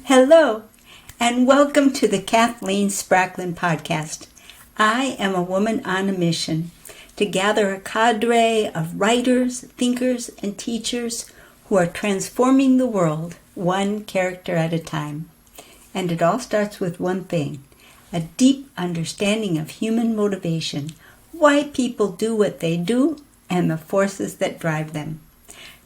Hello, and welcome to the Kathleen Spracklin podcast. I am a woman on a mission to gather a cadre of writers, thinkers, and teachers who are transforming the world one character at a time. And it all starts with one thing, a deep understanding of human motivation, why people do what they do, and the forces that drive them.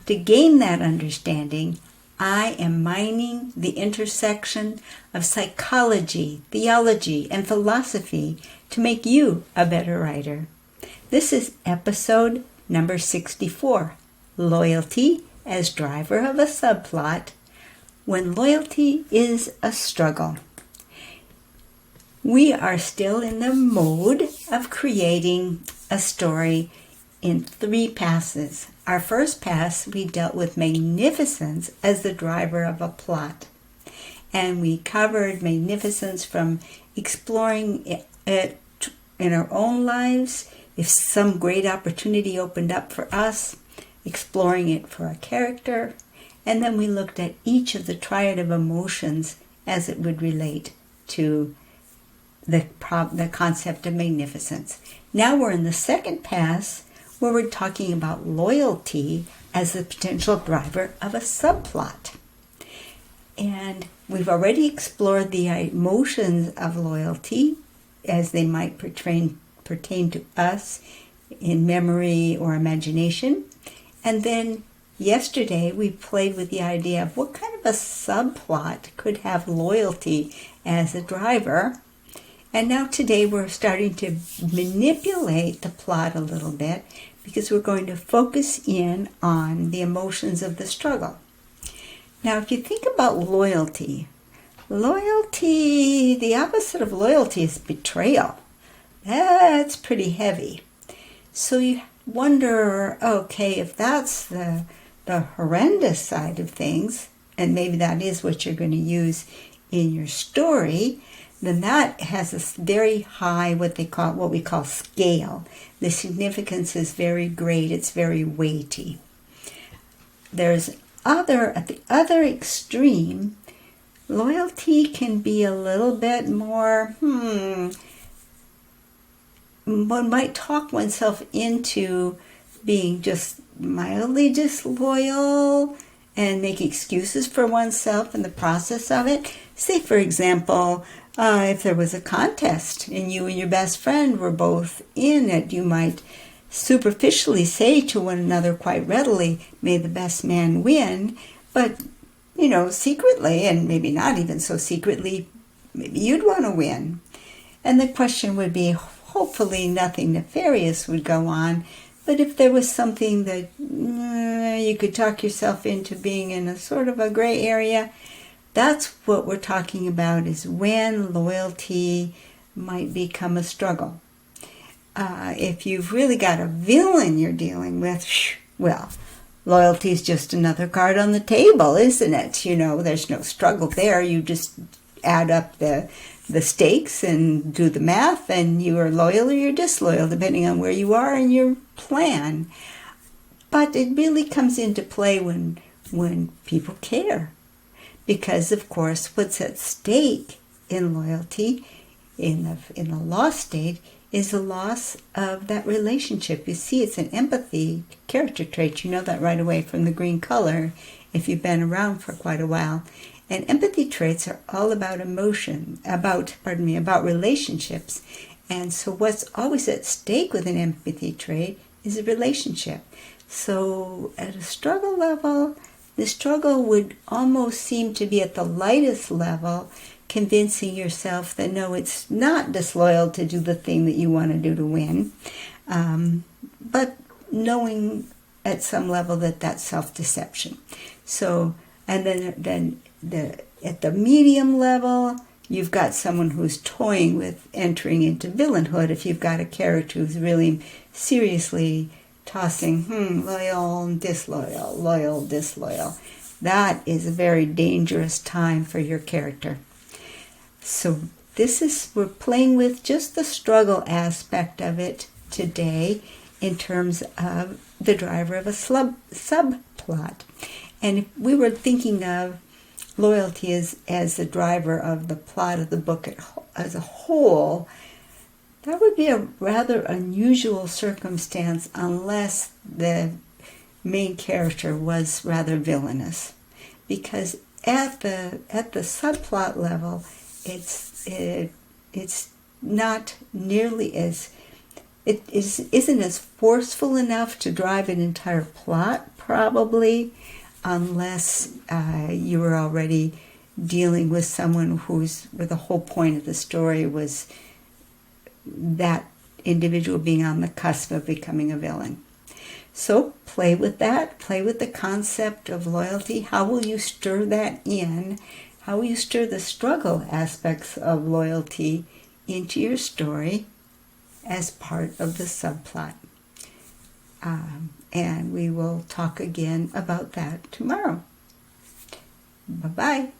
To gain that understanding, I am mining the intersection of psychology, theology, and philosophy to make you a better writer. This is episode number 64, Loyalty as Driver of a Subplot, when loyalty is a struggle. We are still in the mode of creating a story in 3 passes. Our first pass, we dealt with magnificence as the driver of a plot. And we covered magnificence from exploring it in our own lives, if some great opportunity opened up for us, exploring it for a character, and then we looked at each of the triad of emotions as it would relate to the concept of magnificence. Now we're in the second pass, where we're talking about loyalty as the potential driver of a subplot. And we've already explored the emotions of loyalty as they might pertain to us in memory or imagination. And then yesterday we played with the idea of what kind of a subplot could have loyalty as a driver. And now today we're starting to manipulate the plot a little bit because we're going to focus in on the emotions of the struggle. Now, if you think about loyalty, the opposite of loyalty is betrayal. That's pretty heavy. So you wonder, okay, if that's the horrendous side of things, and maybe that is what you're going to use in your story, then that has a very high, what we call scale. The significance is very great. It's very weighty. At the other extreme, loyalty can be a little bit more, one might talk oneself into being just mildly disloyal and make excuses for oneself in the process of it. Say, for example, if there was a contest and you and your best friend were both in it, you might superficially say to one another quite readily, "May the best man win," but, secretly, and maybe not even so secretly, maybe you'd want to win. And the question would be, hopefully nothing nefarious would go on, but if there was something that you could talk yourself into being in a sort of a gray area, that's what we're talking about, is when loyalty might become a struggle. If you've really got a villain you're dealing with, well, loyalty is just another card on the table, isn't it? There's no struggle there. You just add up the stakes and do the math, and you are loyal or you're disloyal, depending on where you are in your plan. But it really comes into play when people care. Because, of course, what's at stake in loyalty, in the loss state, is the loss of that relationship. You see, it's an empathy character trait. You know that right away from the green color if you've been around for quite a while. And empathy traits are all about about relationships. And so what's always at stake with an empathy trait is a relationship. So at a struggle level, the struggle would almost seem to be at the lightest level, convincing yourself that no, it's not disloyal to do the thing that you want to do to win, but knowing at some level that that's self-deception. So, and then at the medium level, you've got someone who's toying with entering into villainhood. If you've got a character who's really seriously tossing, loyal, disloyal. That is a very dangerous time for your character. So we're playing with just the struggle aspect of it today in terms of the driver of a subplot. And if we were thinking of loyalty is as the driver of the plot of the book as a whole, that would be a rather unusual circumstance unless the main character was rather villainous. Because at the subplot level, it's not nearly as isn't as forceful enough to drive an entire plot, probably, unless you were already dealing with someone where the whole point of the story was that individual being on the cusp of becoming a villain. So play with that. Play with the concept of loyalty. How will you stir that in? How will you stir the struggle aspects of loyalty into your story as part of the subplot? And we will talk again about that tomorrow. Bye-bye.